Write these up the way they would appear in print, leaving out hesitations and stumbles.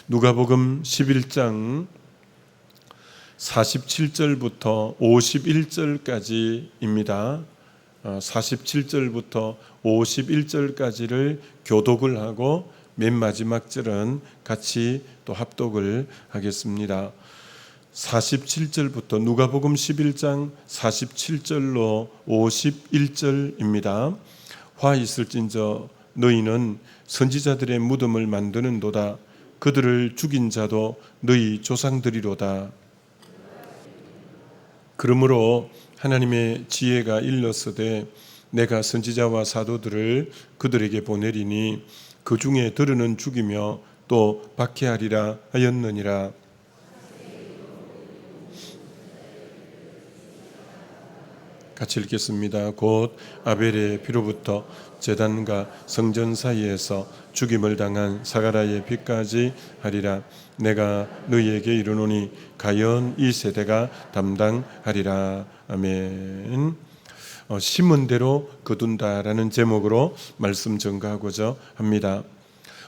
누가복음 11장 47절부터 51절까지입니다. 47절부터 51절까지를 교독을 하고 맨 마지막 절은 같이 또 합독을 하겠습니다. 47절부터 누가복음 11장 47절로 51절입니다. 화 있을진저 너희는 선지자들의 무덤을 만드는도다. 그들을 죽인 자도 너희 조상들이로다. 그러므로 하나님의 지혜가 일렀으되 내가 선지자와 사도들을 그들에게 보내리니 그 중에 들으는 죽이며 또 박해하리라 하였느니라. 같이 읽겠습니다. 곧 아벨의 피로부터 제단과 성전 사이에서 죽임을 당한 사가랴의 피까지 하리라. 내가 너희에게 이르노니 가연 이 세대가 담당하리라. 아멘. 심은 대로 거둔다라는 제목으로 말씀 전가하고자 합니다.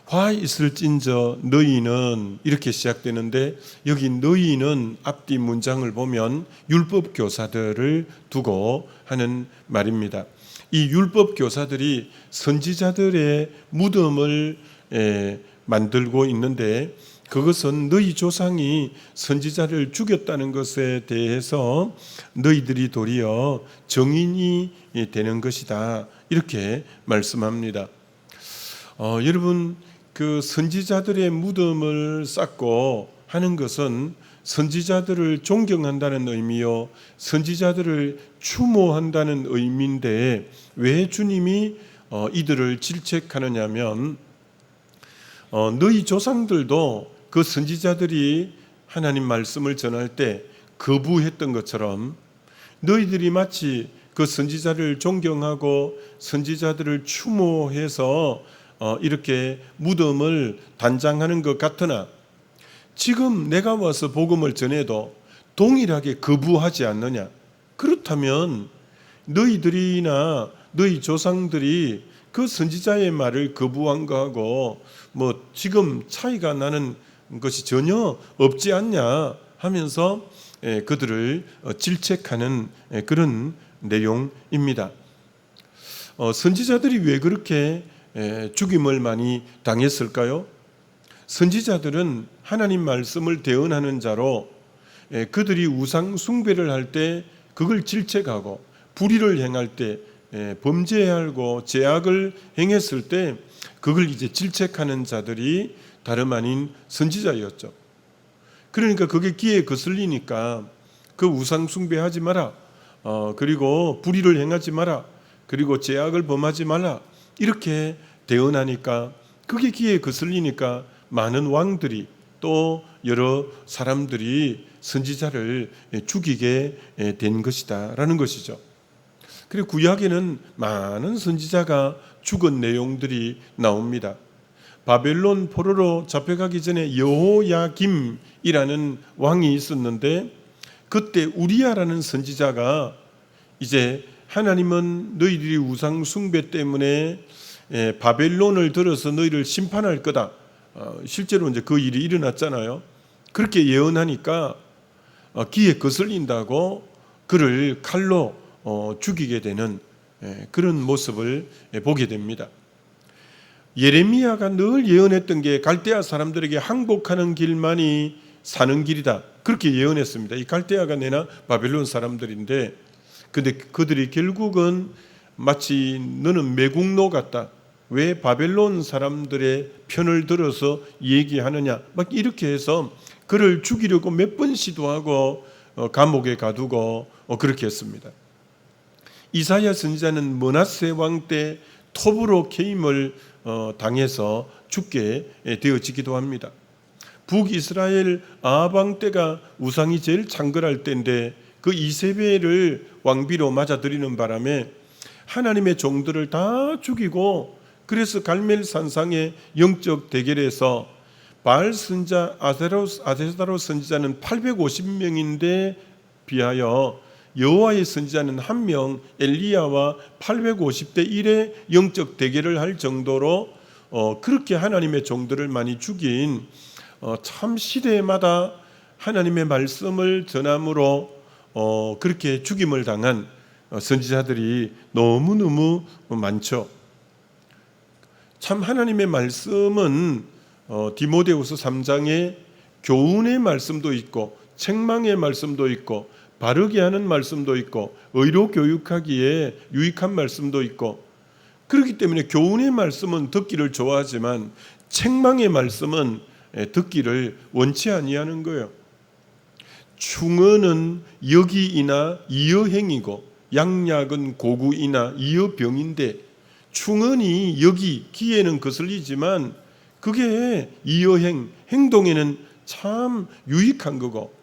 화 있을진저 너희는 이렇게 시작되는데 여기 너희는 앞뒤 문장을 보면 율법 교사들을 두고 하는 말입니다. 이 율법 교사들이 선지자들의 무덤을 만들고 있는데 그것은 너희 조상이 선지자를 죽였다는 것에 대해서 너희들이 도리어 정인이 되는 것이다, 이렇게 말씀합니다. 여러분, 그 선지자들의 무덤을 쌓고 하는 것은 선지자들을 존경한다는 의미요, 선지자들을 추모한다는 의미인데 왜 주님이 이들을 질책하느냐면 너희 조상들도 그 선지자들이 하나님 말씀을 전할 때 거부했던 것처럼 너희들이 마치 그 선지자를 존경하고 선지자들을 추모해서 이렇게 무덤을 단장하는 것 같으나 지금 내가 와서 복음을 전해도 동일하게 거부하지 않느냐? 그렇다면 너희들이나 너희 조상들이 그 선지자의 말을 거부한 거하고 뭐 지금 차이가 나는 것이 전혀 없지 않냐 하면서 그들을 질책하는 그런 내용입니다. 선지자들이 왜 그렇게 죽임을 많이 당했을까요? 선지자들은 하나님 말씀을 대언하는 자로 그들이 우상 숭배를 할 때 그걸 질책하고 불의를 행할 때 범죄하고 죄악을 행했을 때 그걸 이제 질책하는 자들이 다름 아닌 선지자였죠. 그러니까 그게 귀에 거슬리니까 그 우상 숭배하지 마라, 그리고 불의를 행하지 마라, 그리고 죄악을 범하지 말라, 이렇게 대언하니까 그게 귀에 거슬리니까 많은 왕들이 또 여러 사람들이 선지자를 죽이게 된 것이다라는 것이죠. 그리고 구약에는 많은 선지자가 죽은 내용들이 나옵니다. 바벨론 포로로 잡혀가기 전에 여호야김이라는 왕이 있었는데 그때 우리야라는 선지자가 이제 하나님은 너희들이 우상 숭배 때문에 바벨론을 들어서 너희를 심판할 거다. 실제로 이제 그 일이 일어났잖아요. 그렇게 예언하니까 귀에 거슬린다고 그를 칼로 죽이게 되는 그런 모습을 보게 됩니다. 예레미야가 늘 예언했던 게 갈대아 사람들에게 항복하는 길만이 사는 길이다, 그렇게 예언했습니다. 이 갈대아가 내나 바벨론 사람들인데 근데 그들이 결국은 마치 너는 매국노 같다, 왜 바벨론 사람들의 편을 들어서 얘기하느냐, 막 이렇게 해서 그를 죽이려고 몇 번 시도하고 감옥에 가두고 그렇게 했습니다. 이사야 선지자는 므낫세 왕 때 톱으로 개임을 당해서 죽게 되어지기도 합니다. 북이스라엘 아합 왕 때가 우상이 제일 창궐할 때인데 그 이세벨을 왕비로 맞아들이는 바람에 하나님의 종들을 다 죽이고, 그래서 갈멜산상의 영적 대결에서 바알 선지자 아세다로 선지자는 850명인데 비하여 여호와의 선지자는 1명 엘리야와 850대 1의 영적 대결을 할 정도로 그렇게 하나님의 종들을 많이 죽인 참 시대마다 하나님의 말씀을 전함으로 그렇게 죽임을 당한 선지자들이 너무너무 많죠. 참 하나님의 말씀은 디모데후서 3장에 교훈의 말씀도 있고 책망의 말씀도 있고 바르게 하는 말씀도 있고 의로 교육하기에 유익한 말씀도 있고, 그렇기 때문에 교훈의 말씀은 듣기를 좋아하지만 책망의 말씀은 듣기를 원치 아니하는 거예요. 충언은 역이이나 이어행이고 양약은 고구이나 이어병인데, 충언이 역이 귀에는 거슬리지만 그게 이어행 행동에는 참 유익한 거고,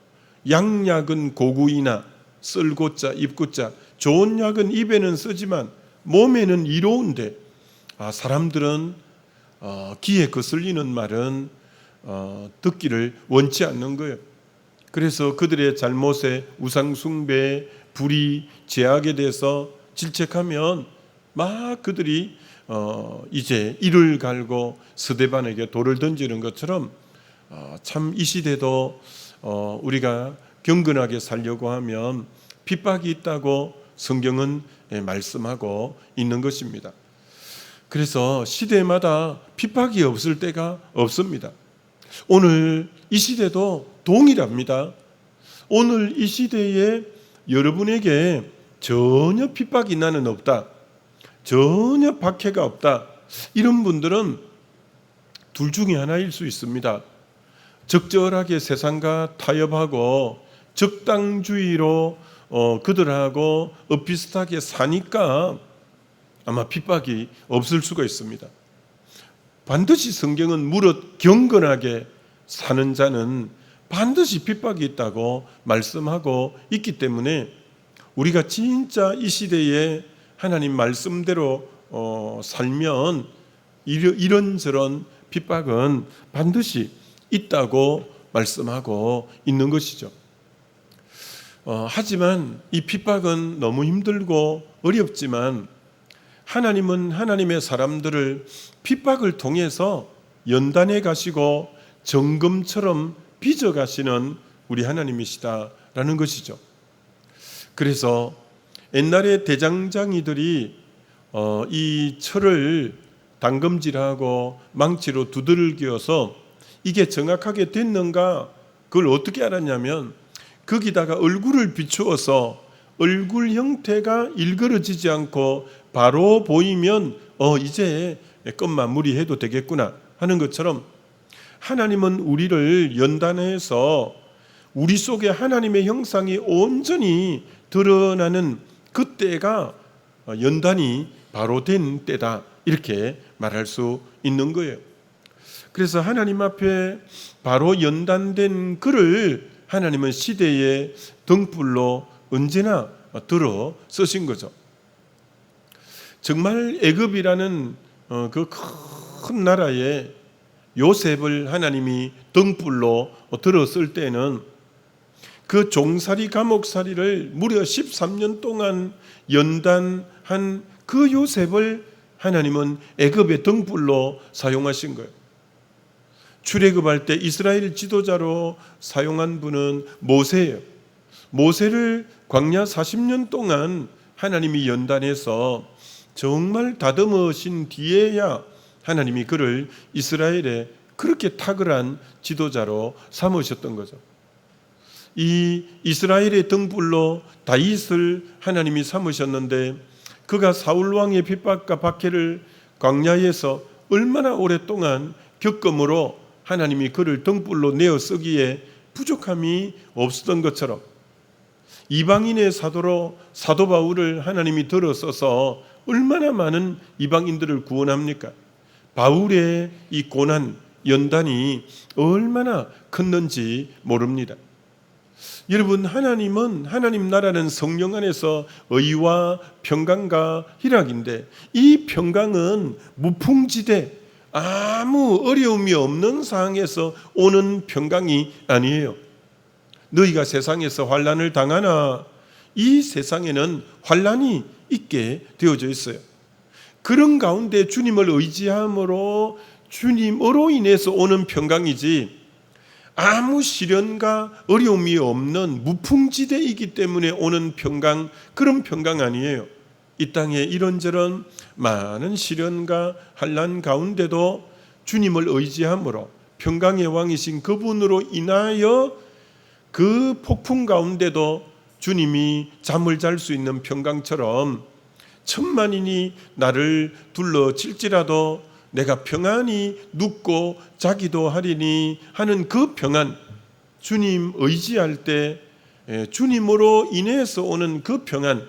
양약은 고구이나 쓸고자 입고자 좋은 약은 입에는 쓰지만 몸에는 이로운데, 사람들은 귀에 거슬리는 말은 듣기를 원치 않는 거예요. 그래서 그들의 잘못에 우상 숭배, 불의, 죄악에 대해서 질책하면 막 그들이 이제 이를 갈고 스데반에게 돌을 던지는 것처럼 참 이 시대도 우리가 경건하게 살려고 하면 핍박이 있다고 성경은 말씀하고 있는 것입니다. 그래서 시대마다 핍박이 없을 때가 없습니다. 오늘 이 시대도 동일합니다. 오늘 이 시대에 여러분에게 전혀 핍박이 나는 없다, 전혀 박해가 없다, 이런 분들은 둘 중에 하나일 수 있습니다. 적절하게 세상과 타협하고 적당주의로 그들하고 비슷하게 사니까 아마 핍박이 없을 수가 있습니다. 반드시 성경은 무릇 경건하게 사는 자는 반드시 핍박이 있다고 말씀하고 있기 때문에 우리가 진짜 이 시대에 하나님 말씀대로 살면 이런저런 핍박은 반드시 있다고 말씀하고 있는 것이죠. 하지만 이 핍박은 너무 힘들고 어렵지만 하나님은 하나님의 사람들을 핍박을 통해서 연단해 가시고 정금처럼 빚어 가시는 우리 하나님이시다라는 것이죠. 그래서 옛날에 대장장이들이 이 철을 당금질하고 망치로 두들겨서 이게 정확하게 됐는가 그걸 어떻게 알았냐면 거기다가 얼굴을 비추어서 얼굴 형태가 일그러지지 않고 바로 보이면 이제 끝 마무리해도 되겠구나 하는 것처럼 하나님은 우리를 연단해서 우리 속에 하나님의 형상이 온전히 드러나는 그때가 연단이 바로 된 때다, 이렇게 말할 수 있는 거예요. 그래서 하나님 앞에 바로 연단된 그를 하나님은 시대의 등불로 언제나 들어 쓰신 거죠. 정말 애굽이라는 그 큰 나라에 요셉을 하나님이 등불로 들어 쓸 때는 그 종살이 감옥살이를 무려 13년 동안 연단한 그 요셉을 하나님은 애굽의 등불로 사용하신 거예요. 출애굽할 때 이스라엘 지도자로 사용한 분은 모세예요. 모세를 광야 40년 동안 하나님이 연단해서 정말 다듬으신 뒤에야 하나님이 그를 이스라엘에 그렇게 탁월한 지도자로 삼으셨던 거죠. 이 이스라엘의 등불로 다윗을 하나님이 삼으셨는데 그가 사울 왕의 핍박과 박해를 광야에서 얼마나 오랫동안 겪음으로 하나님이 그를 등불로 내어 쓰기에 부족함이 없었던 것처럼 이방인의 사도로 사도 바울을 하나님이 들어 써서 얼마나 많은 이방인들을 구원합니까? 바울의 이 고난, 연단이 얼마나 컸는지 모릅니다. 여러분, 하나님은 하나님 나라는 성령 안에서 의와 평강과 희락인데 이 평강은 무풍지대, 아무 어려움이 없는 상황에서 오는 평강이 아니에요. 너희가 세상에서 환난을 당하나 이 세상에는 환난이 있게 되어져 있어요. 그런 가운데 주님을 의지함으로 주님으로 인해서 오는 평강이지 아무 시련과 어려움이 없는 무풍지대이기 때문에 오는 평강, 그런 평강 아니에요. 이 땅에 이런저런 많은 시련과 환난 가운데도 주님을 의지함으로 평강의 왕이신 그분으로 인하여 그 폭풍 가운데도 주님이 잠을 잘 수 있는 평강처럼 천만인이 나를 둘러칠지라도 내가 평안히 눕고 자기도 하리니 하는 그 평안, 주님 의지할 때 주님으로 인해서 오는 그 평안,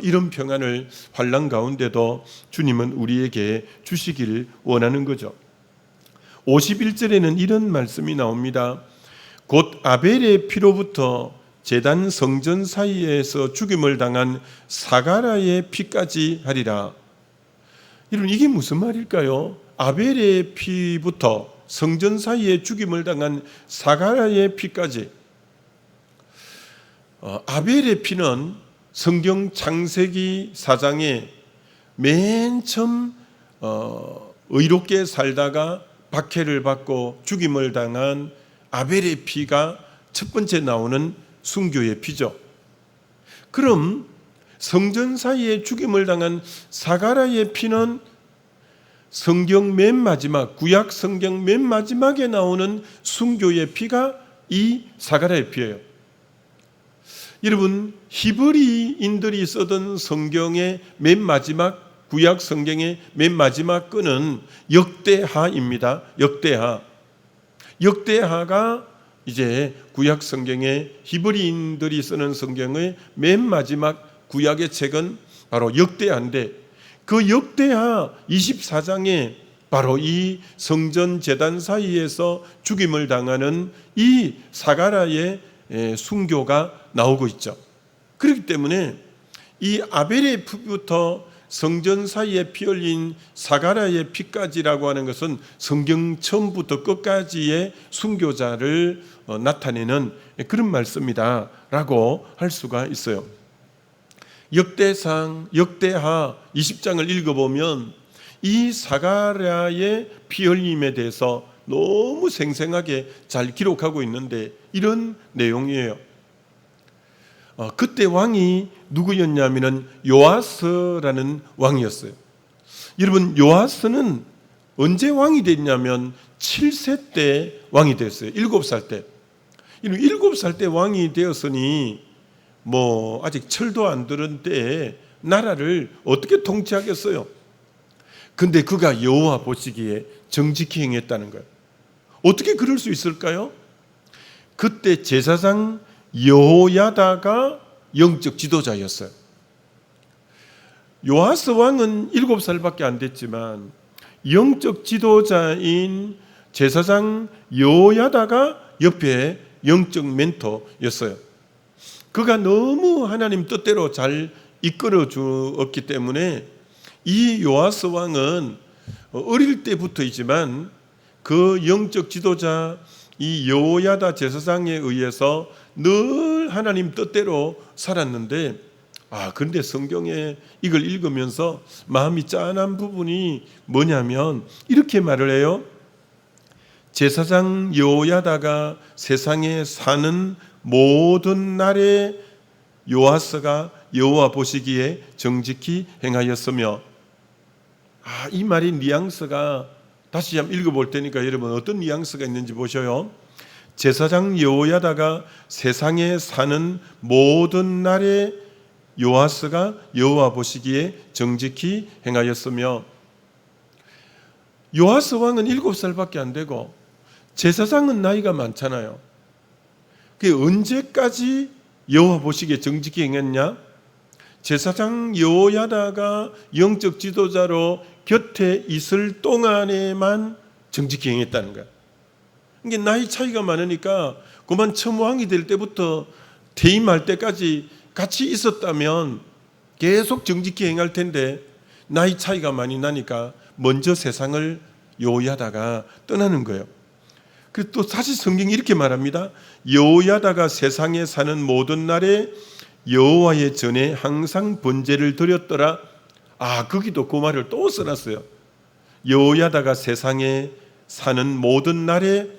이런 평안을 환난 가운데도 주님은 우리에게 주시기를 원하는 거죠. 51절에는 이런 말씀이 나옵니다. 곧 아벨의 피로부터 제단 성전 사이에서 죽임을 당한 사가라의 피까지 하리라. 여러분, 이게 무슨 말일까요? 아벨의 피부터 성전 사이에 죽임을 당한 사가라의 피까지. 아벨의 피는 성경 창세기 4장에 맨 처음 의롭게 살다가 박해를 받고 죽임을 당한 아벨의 피가 첫 번째 나오는 순교의 피죠. 그럼 성전 사이에 죽임을 당한 사가라의 피는 성경 맨 마지막, 구약 성경 맨 마지막에 나오는 순교의 피가 이 사가라의 피예요. 여러분, 히브리인들이 쓰던 성경의 맨 마지막, 구약 성경의 맨 마지막 끈은 역대하입니다. 역대하가 이제 구약 성경의 히브리인들이 쓰는 성경의 맨 마지막 구약의 책은 바로 역대하인데, 그 역대하 24장에 바로 이 성전 제단 사이에서 죽임을 당하는 이 사가라의 순교가 나오고 있죠. 그렇기 때문에 이 아벨의 피부터 성전 사이에 피 흘린 사가라의 피까지라고 하는 것은 성경 처음부터 끝까지의 순교자를 나타내는 그런 말씀이다 라고 할 수가 있어요. 역대하 20장을 읽어보면 이 사가랴의 피 흘림에 대해서 너무 생생하게 잘 기록하고 있는데 이런 내용이에요. 그때 왕이 누구였냐면은 요아스라는 왕이었어요. 여러분, 요아스는 언제 왕이 됐냐면 7세 때 왕이 됐어요. 7살 때. 7살 때 왕이 되었으니 아직 철도 안 들은 때에 나라를 어떻게 통치하겠어요? 근데 그가 여호와 보시기에 정직히 행했다는 거예요. 어떻게 그럴 수 있을까요? 그때 제사장 여호야다가 영적 지도자였어요. 요아스 왕은 7살밖에 안 됐지만 영적 지도자인 제사장 여호야다가 옆에 영적 멘토였어요. 그가 너무 하나님 뜻대로 잘 이끌어 주었기 때문에 이 요아스 왕은 어릴 때부터이지만 그 영적 지도자 이 여호야다 제사장에 의해서 늘 하나님 뜻대로 살았는데, 그런데 성경에 이걸 읽으면서 마음이 짠한 부분이 뭐냐면 이렇게 말을 해요. 제사장 여호야다가 세상에 사는 모든 날에 요아스가 여호와 보시기에 정직히 행하였으며, 이 말이 뉘앙스가 다시 한번 읽어볼 테니까 여러분 어떤 뉘앙스가 있는지 보셔요. 제사장 여호야다가 세상에 사는 모든 날에 요아스가 여호와 보시기에 정직히 행하였으며, 요아스 왕은 7살밖에 안 되고 제사장은 나이가 많잖아요. 그게 언제까지 여호와 보시기에 정직히 행했냐? 제사장 여호야다가 영적 지도자로 곁에 있을 동안에만 정직히 행했다는 거야. 이게 나이 차이가 많으니까 그만 처음 왕이 될 때부터 퇴임할 때까지 같이 있었다면 계속 정직히 행할 텐데 나이 차이가 많이 나니까 먼저 세상을 여호야다가 떠나는 거예요. 그리고 또 다시 성경이 이렇게 말합니다. 여호야다가 세상에 사는 모든 날에 여호와의 전에 항상 번제를 드렸더라. 거기도 그 말을 또 써놨어요. 여호야다가 세상에 사는 모든 날에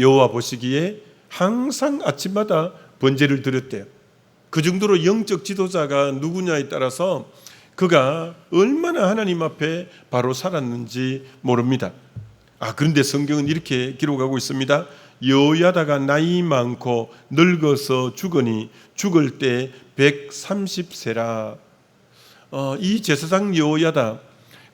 여호와 보시기에 항상 아침마다 번제를 드렸대요. 그 정도로 영적 지도자가 누구냐에 따라서 그가 얼마나 하나님 앞에 바로 살았는지 모릅니다. 그런데 성경은 이렇게 기록하고 있습니다. 여호야다가 나이 많고 늙어서 죽으니 죽을 때 130세라. 이 제사장 여호야다,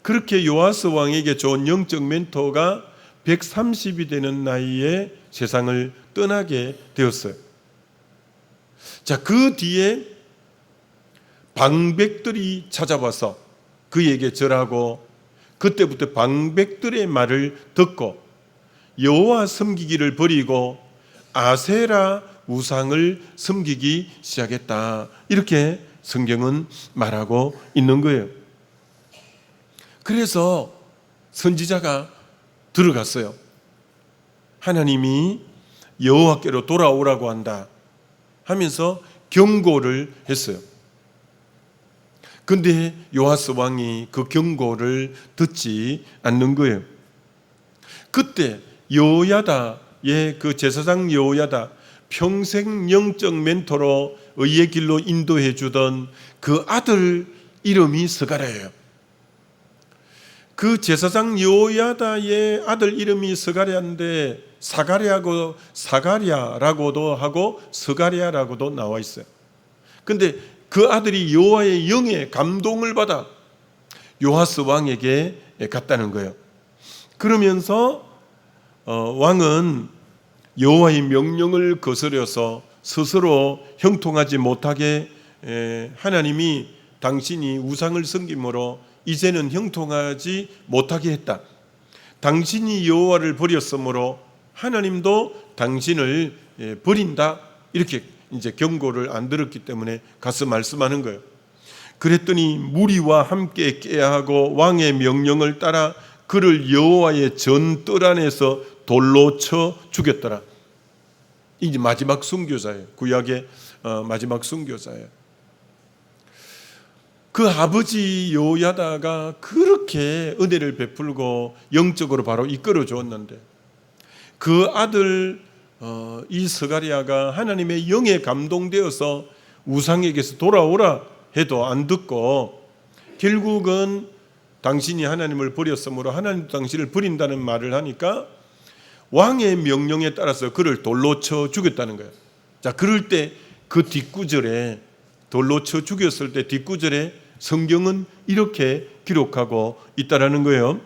그렇게 요아스 왕에게 좋은 영적 멘토가 130이 되는 나이에 세상을 떠나게 되었어요. 자, 그 뒤에 방백들이 찾아와서 그에게 절하고, 그때부터 방백들의 말을 듣고 여호와 섬기기를 버리고 아세라 우상을 섬기기 시작했다. 이렇게 성경은 말하고 있는 거예요. 그래서 선지자가 들어갔어요. 하나님이 여호와께로 돌아오라고 한다 하면서 경고를 했어요. 근데 요아스 왕이 그 경고를 듣지 않는 거예요. 그때 여호야다의 그 제사장 여호야다, 평생 영적 멘토로 의의 길로 인도해 주던 그 아들 이름이 스가랴예요. 그 제사장 여호야다의 아들 이름이 스가랴인데 사가랴라고도 하고 스가랴라고도 나와 있어요. 근데 그 아들이 여호와의 영에 감동을 받아 요아스 왕에게 갔다는 거예요. 그러면서 왕은 여호와의 명령을 거스려서 스스로 형통하지 못하게, 하나님이 당신이 우상을 섬김으로 이제는 형통하지 못하게 했다. 당신이 여호와를 버렸으므로 하나님도 당신을 버린다. 이렇게 이제 경고를 안 들었기 때문에 가서 말씀하는 거예요. 그랬더니 무리와 함께 깨야 하고 왕의 명령을 따라 그를 여호와의 전뜰 안에서 돌로 쳐 죽였더라. 이제 마지막 순교자예요. 구약의 마지막 순교자예요. 그 아버지 여호야다가 그렇게 은혜를 베풀고 영적으로 바로 이끌어 주었는데, 그 아들 이 스가랴가 하나님의 영에 감동되어서 우상에게서 돌아오라 해도 안 듣고, 결국은 당신이 하나님을 버렸으므로 하나님도 당신을 버린다는 말을 하니까 왕의 명령에 따라서 그를 돌로 쳐 죽였다는 거예요. 자, 그럴 때 그 뒷구절에, 돌로 쳐 죽였을 때 뒷구절에 성경은 이렇게 기록하고 있다라는 거예요.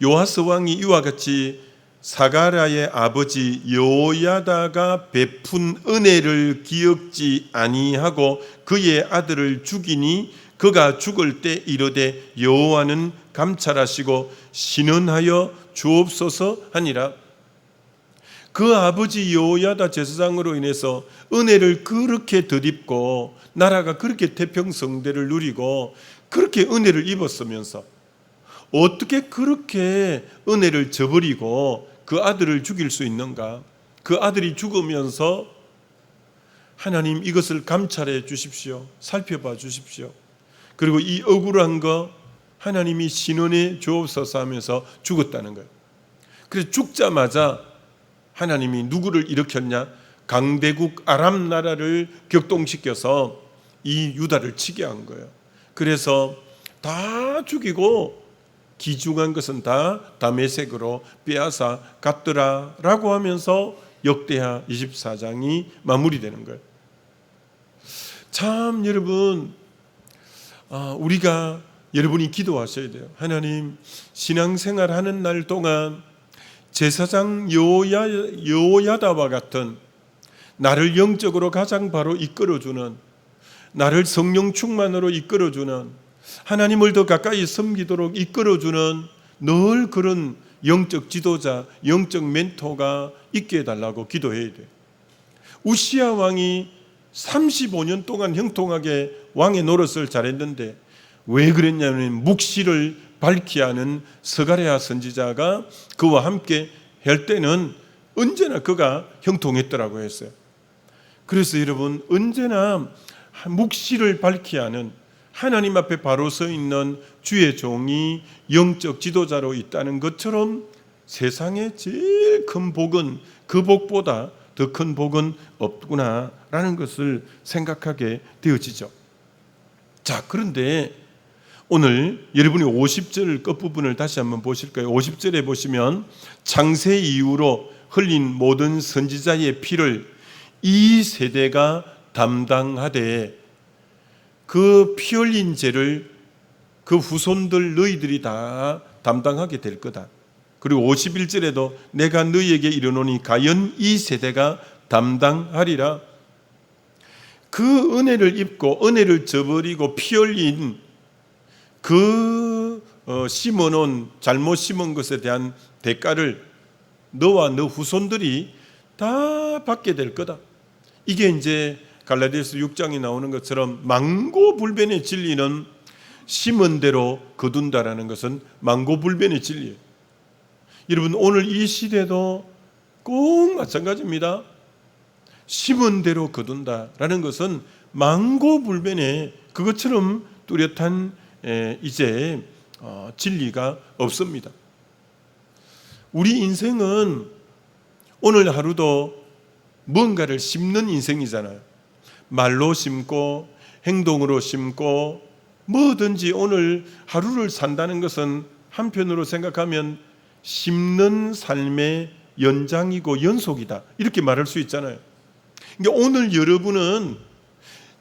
요아스 왕이 이와 같이 사가랴의 아버지 여호야다가 베푼 은혜를 기억지 아니하고 그의 아들을 죽이니 그가 죽을 때 이르되 여호와는 감찰하시고 신원하여 주옵소서 하니라. 그 아버지 여호야다 제사장으로 인해서 은혜를 그렇게 덧입고 나라가 그렇게 태평성대를 누리고 그렇게 은혜를 입었으면서 어떻게 그렇게 은혜를 저버리고 그 아들을 죽일 수 있는가? 그 아들이 죽으면서 하나님 이것을 감찰해 주십시오. 살펴봐 주십시오. 그리고 이 억울한 거 하나님이 신원해 주옵소서 하면서 죽었다는 거예요. 그래서 죽자마자 하나님이 누구를 일으켰냐? 강대국 아람 나라를 격동시켜서 이 유다를 치게 한 거예요. 그래서 다 죽이고 귀중한 것은 다 다메섹으로 빼앗아 갔더라라고 하면서 역대하 24장이 마무리되는 거예요. 참 여러분, 우리가 여러분이 기도하셔야 돼요. 하나님, 신앙생활 하는 날 동안 제사장 여호야다와 같은 나를 영적으로 가장 바로 이끌어주는, 나를 성령 충만으로 이끌어주는, 하나님을 더 가까이 섬기도록 이끌어주는 늘 그런 영적 지도자, 영적 멘토가 있게 해달라고 기도해야 돼요. 우시야 왕이 35년 동안 형통하게 왕의 노릇을 잘했는데 왜 그랬냐면 묵시를 밝히 하는 스가랴 선지자가 그와 함께 할 때는 언제나 그가 형통했더라고 했어요. 그래서 여러분, 언제나 묵시를 밝히 하는 하나님 앞에 바로 서 있는 주의 종이 영적 지도자로 있다는 것처럼 세상에 제일 큰 복은 그 복보다 더 큰 복은 없구나라는 것을 생각하게 되어지죠. 자, 그런데 오늘 여러분이 50절 끝부분을 다시 한번 보실까요? 50절에 보시면 창세 이후로 흘린 모든 선지자의 피를 이 세대가 담당하되 그 피 흘린 죄를 그 후손들 너희들이 다 담당하게 될 거다. 그리고 51절에도 내가 너희에게 이르노니 가연 이 세대가 담당하리라. 그 은혜를 입고 은혜를 저버리고 피 흘린 그 심어놓은 잘못 심은 것에 대한 대가를 너와 너 후손들이 다 받게 될 거다. 이게 이제 갈라디아서 6장에 나오는 것처럼 망고불변의 진리는 심은 대로 거둔다라는 것은 망고불변의 진리예요. 여러분, 오늘 이 시대도 꼭 마찬가지입니다. 심은 대로 거둔다라는 것은 망고불변의 그것처럼 뚜렷한 이제 진리가 없습니다. 우리 인생은 오늘 하루도 뭔가를 심는 인생이잖아요. 말로 심고 행동으로 심고 뭐든지 오늘 하루를 산다는 것은 한편으로 생각하면 심는 삶의 연장이고 연속이다, 이렇게 말할 수 있잖아요. 그러니까 오늘 여러분은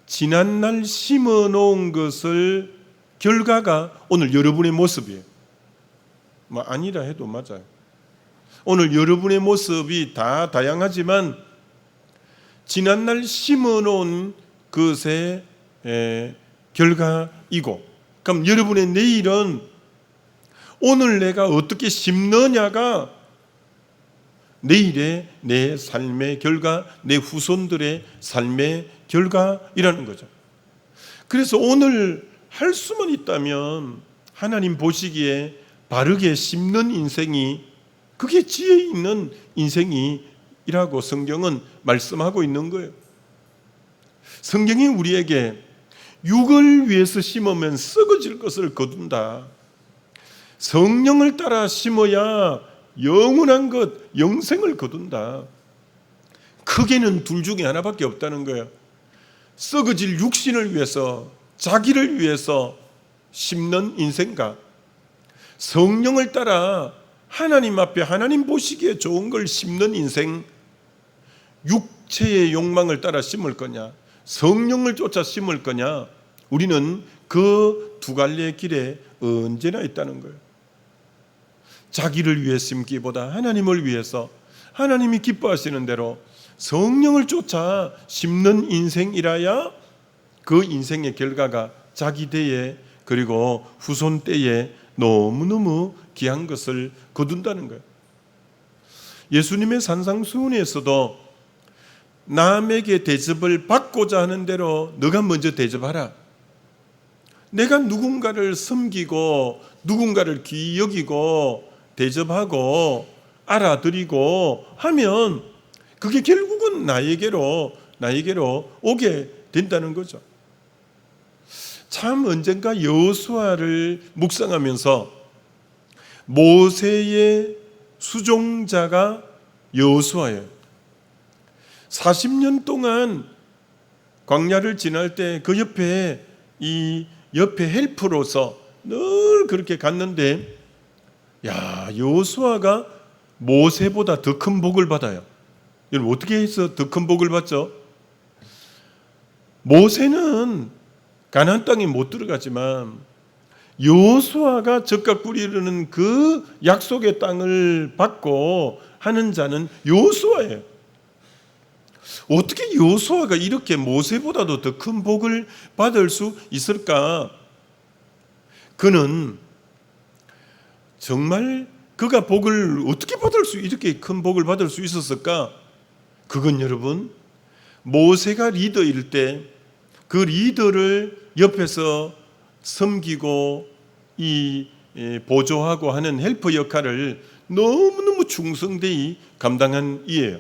지난날 심어놓은 것을 결과가 오늘 여러분의 모습이에요. 뭐 아니라 해도 맞아요. 오늘 여러분의 모습이 다 다양하지만 지난날 심어놓은 것의 결과이고, 그럼 여러분의 내일은 오늘 내가 어떻게 심느냐가 내일의 내 삶의 결과, 내 후손들의 삶의 결과이라는 거죠. 그래서 오늘 할 수만 있다면 하나님 보시기에 바르게 심는 인생이, 그게 지혜 있는 인생이라고 성경은 말씀하고 있는 거예요. 성경이 우리에게 육을 위해서 심으면 썩어질 것을 거둔다. 성령을 따라 심어야 영원한 것, 영생을 거둔다. 크게는 둘 중에 하나밖에 없다는 거예요. 썩어질 육신을 위해서, 자기를 위해서 심는 인생과 성령을 따라 하나님 앞에 하나님 보시기에 좋은 걸 심는 인생, 육체의 욕망을 따라 심을 거냐, 성령을 쫓아 심을 거냐, 우리는 그 두 갈래의 길에 언제나 있다는 거예요. 자기를 위해 심기보다 하나님을 위해서 하나님이 기뻐하시는 대로 성령을 쫓아 심는 인생이라야 그 인생의 결과가 자기 때에 그리고 후손 때에 너무너무 귀한 것을 거둔다는 거예요. 예수님의 산상수훈에서도 남에게 대접을 받고자 하는 대로 너가 먼저 대접하라. 내가 누군가를 섬기고 누군가를 귀히 여기고 대접하고 알아들이고 하면 그게 결국은 나에게로 오게 된다는 거죠. 참 언젠가 여호수아를 묵상하면서 모세의 수종자가 여호수아예요. 40년 동안 광야를 지날 때 그 옆에 헬프로서 늘 그렇게 갔는데, 여호수아가 모세보다 더 큰 복을 받아요. 여러분, 어떻게 해서 더 큰 복을 받죠? 모세는 가나안 땅에 못 들어가지만 여호수아가 젖과 꿀이 흐르는 그 약속의 땅을 받고 하는 자는 여호수아예요. 어떻게 여호수아가 이렇게 모세보다도 더 큰 복을 받을 수 있을까? 그는 정말 그가 복을 어떻게 받을 수, 이렇게 큰 복을 받을 수 있었을까? 그건 여러분, 모세가 리더일 때 그 리더를 옆에서 섬기고 보조하고 하는 헬퍼 역할을 너무너무 충성되이 감당한 이예요.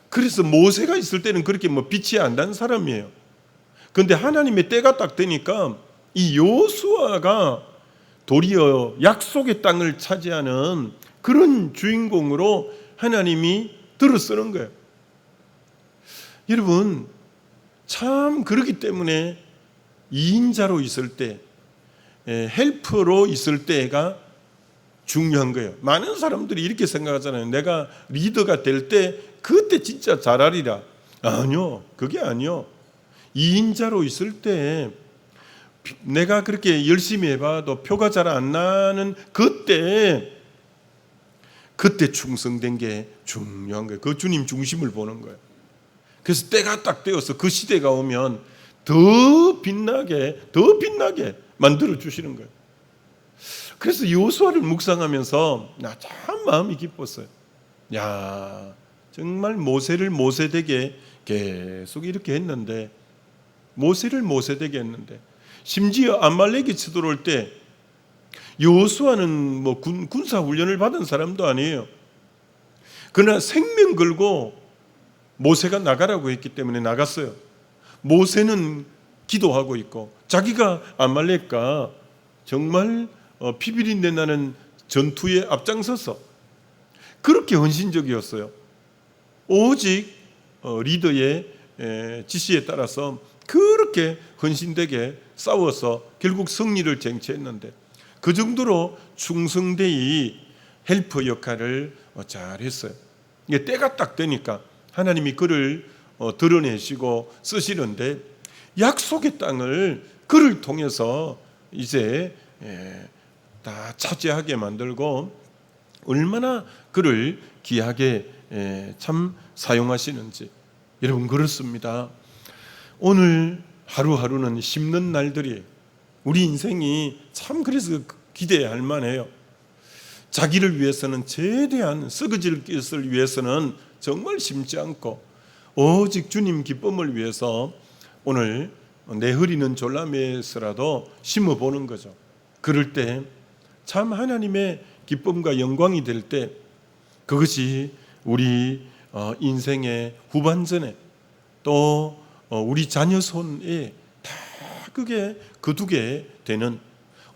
그래서 모세가 있을 때는 그렇게 빛이 안 난 사람이에요. 그런데 하나님의 때가 딱 되니까 이 여호수아가 도리어 약속의 땅을 차지하는 그런 주인공으로 하나님이 들어쓰는 거예요. 여러분, 참 그렇기 때문에 2인자로 있을 때, 헬퍼로 있을 때가 중요한 거예요. 많은 사람들이 이렇게 생각하잖아요. 내가 리더가 될 때 그때 진짜 잘하리라. 아니요, 그게 아니요. 2인자로 있을 때 내가 그렇게 열심히 해봐도 표가 잘 안 나는 그때 충성된 게 중요한 거예요. 그 주님 중심을 보는 거예요. 그래서 때가 딱 되어서 그 시대가 오면 더 빛나게 만들어 주시는 거예요. 그래서 여호수아를 묵상하면서 나 참 마음이 기뻤어요. 야, 정말 모세를 모세되게 계속 이렇게 했는데, 모세를 모세되게 했는데, 심지어 아말렉이 쳐들어올 때 여호수아는 뭐 군사 훈련을 받은 사람도 아니에요. 그러나 생명 걸고 모세가 나가라고 했기 때문에 나갔어요. 모세는 기도하고 있고 자기가 아말렉과 정말 피비린내 나는 전투에 앞장서서 그렇게 헌신적이었어요. 오직 리더의 지시에 따라서 그렇게 헌신되게 싸워서 결국 승리를 쟁취했는데, 그 정도로 충성되이 헬퍼 역할을 잘했어요. 이게 때가 딱 되니까 하나님이 그를 드러내시고 쓰시는데, 약속의 땅을 그를 통해서 이제 다 차지하게 만들고 얼마나 그를 귀하게 참 사용하시는지. 여러분, 그렇습니다. 오늘 하루하루는 힘든 날들이, 우리 인생이 참 그래서 기대할 만해요. 자기를 위해서는, 최대한 썩어질 것을 위해서는 정말 심지 않고 오직 주님 기쁨을 위해서 오늘 내 흐리는 졸라매서라도 심어보는 거죠. 그럴 때 참 하나님의 기쁨과 영광이 될 때, 그것이 우리 인생의 후반전에 또 우리 자녀 손에 다 그게 거두게 되는,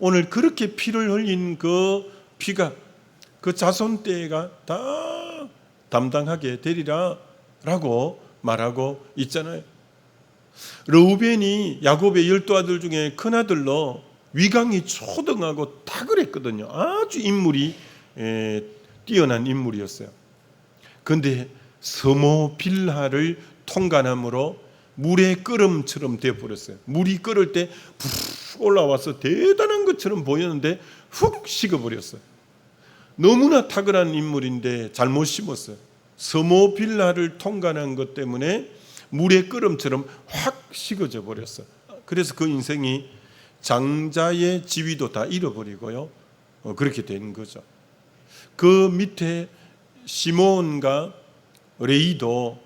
오늘 그렇게 피를 흘린 그 피가 그 자손 때가 다 담당하게 되리라 라고 말하고 있잖아요. 르우벤이 야곱의 12아들 중에 큰아들로 위강이 초등하고 탁월했거든요. 아주 인물이 뛰어난 인물이었어요. 그런데 서모 빌하를 통과함으로 물의 끓음처럼 되어버렸어요. 물이 끓을 때 푹 올라와서 대단한 것처럼 보였는데 훅 식어버렸어요. 너무나 탁월한 인물인데 잘못 심었어요. 서모 빌하를 통과한 것 때문에 물의 끓음처럼 확 식어져 버렸어요. 그래서 그 인생이 장자의 지위도 다 잃어버리고요. 그렇게 된 거죠. 그 밑에 시몬과 레이도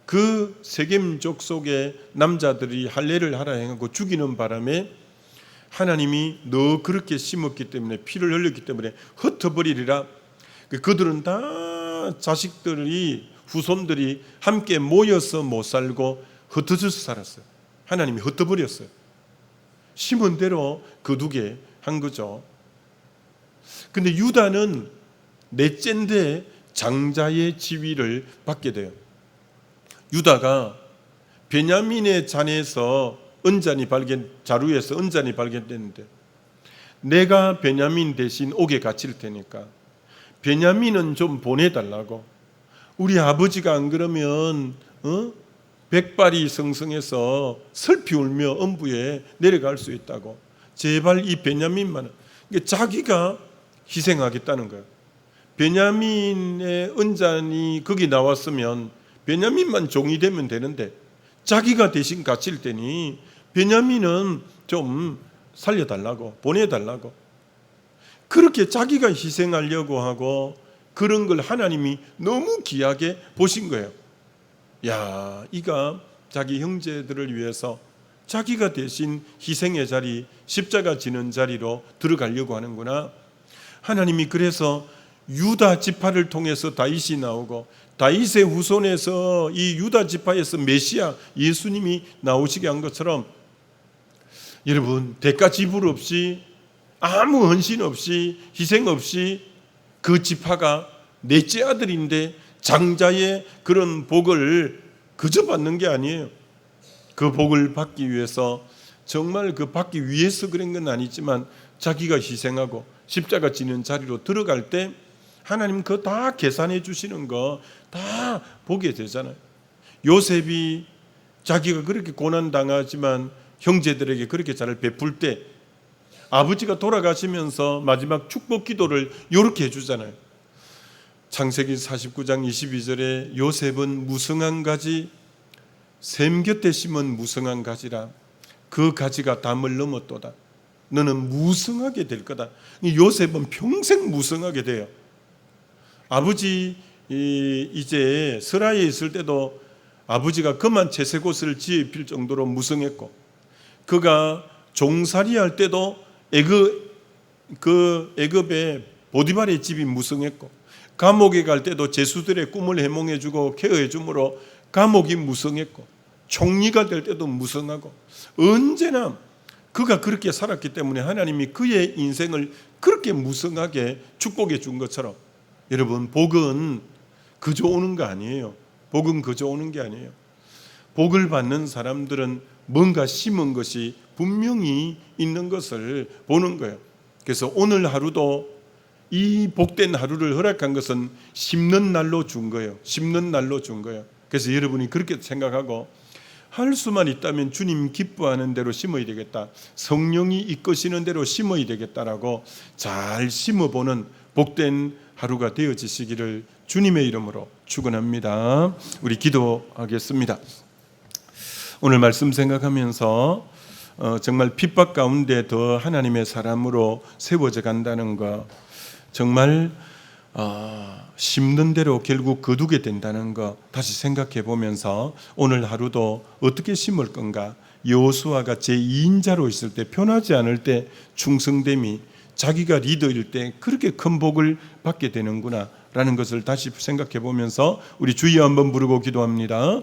그 세겜 족속의 남자들이 할례를 하라 해가지고 죽이는 바람에 하나님이 너 그렇게 심었기 때문에, 피를 흘렸기 때문에 흩어버리리라. 그들은 다 자식들이, 후손들이 함께 모여서 못 살고 흩어져서 살았어요. 하나님이 흩어버렸어요. 심은 대로 거두게 한 거죠. 근데 유다는 넷째인데 장자의 지위를 받게 돼요. 유다가 베냐민의 잔에서 자루에서 은잔이 발견됐는데, 내가 베냐민 대신 옥에 갇힐 테니까 베냐민은 좀 보내달라고. 우리 아버지가 안 그러면 백발이 성성해서 슬피 울며 엄부에 내려갈 수 있다고. 제발 이 베냐민만. 자기가 희생하겠다는 거예요. 베냐민의 은잔이 거기 나왔으면 베냐민만 종이 되면 되는데, 자기가 대신 갇힐 테니 베냐민은 좀 살려달라고, 보내달라고. 그렇게 자기가 희생하려고 하고, 그런 걸 하나님이 너무 귀하게 보신 거예요. 야, 이가 자기 형제들을 위해서 자기가 대신 희생의 자리, 십자가 지는 자리로 들어가려고 하는구나. 하나님이 그래서 유다 지파를 통해서 다윗이 나오고, 다윗의 후손에서 이 유다 지파에서 메시아 예수님이 나오시게 한 것처럼, 여러분, 대가 지불 없이 아무 헌신 없이 희생 없이 그 지파가 넷째 아들인데 장자의 그런 복을 그저 받는 게 아니에요. 그 복을 받기 위해서 정말 그 받기 위해서 그런 건 아니지만 자기가 희생하고 십자가 지는 자리로 들어갈 때 하나님 그거 다 계산해 주시는 거 다 보게 되잖아요. 요셉이 자기가 그렇게 고난당하지만 형제들에게 그렇게 잘 베풀 때 아버지가 돌아가시면서 마지막 축복 기도를 이렇게 해주잖아요. 창세기 49장 22절에 요셉은 무성한 가지 샘 곁에 심은 무성한 가지라 그 가지가 담을 넘었도다. 너는 무성하게 될 거다. 요셉은 평생 무성하게 돼요. 아버지 이제 스라에 있을 때도 아버지가 그만 채색옷을 지입힐 정도로 무성했고 그가 종살이 할 때도 애굽의 보디발의 집이 무성했고 감옥에 갈 때도 제수들의 꿈을 해몽해주고 케어해주므로 감옥이 무성했고 총리가 될 때도 무성하고 언제나 그가 그렇게 살았기 때문에 하나님이 그의 인생을 그렇게 무성하게 축복해 준 것처럼 여러분 복은 그저 오는 거 아니에요. 복은 그저 오는 게 아니에요. 복을 받는 사람들은 뭔가 심은 것이 분명히 있는 것을 보는 거예요. 그래서 오늘 하루도 이 복된 하루를 허락한 것은 심는 날로 준 거예요. 심는 날로 준 거예요. 그래서 여러분이 그렇게 생각하고 할 수만 있다면 주님 기뻐하는 대로 심어야 되겠다. 성령이 이끄시는 대로 심어야 되겠다라고 잘 심어보는 복된 하루가 되어지시기를 주님의 이름으로 축원합니다. 우리 기도하겠습니다. 오늘 말씀 생각하면서 정말 핍박 가운데 더 하나님의 사람으로 세워져 간다는 거 정말 심는 대로 결국 거두게 된다는 거 다시 생각해 보면서 오늘 하루도 어떻게 심을 건가. 여호수아가 제2인자로 있을 때 편하지 않을 때 충성됨이 자기가 리더일 때 그렇게 큰 복을 받게 되는구나 라는 것을 다시 생각해 보면서 우리 주여 한번 부르고 기도합니다.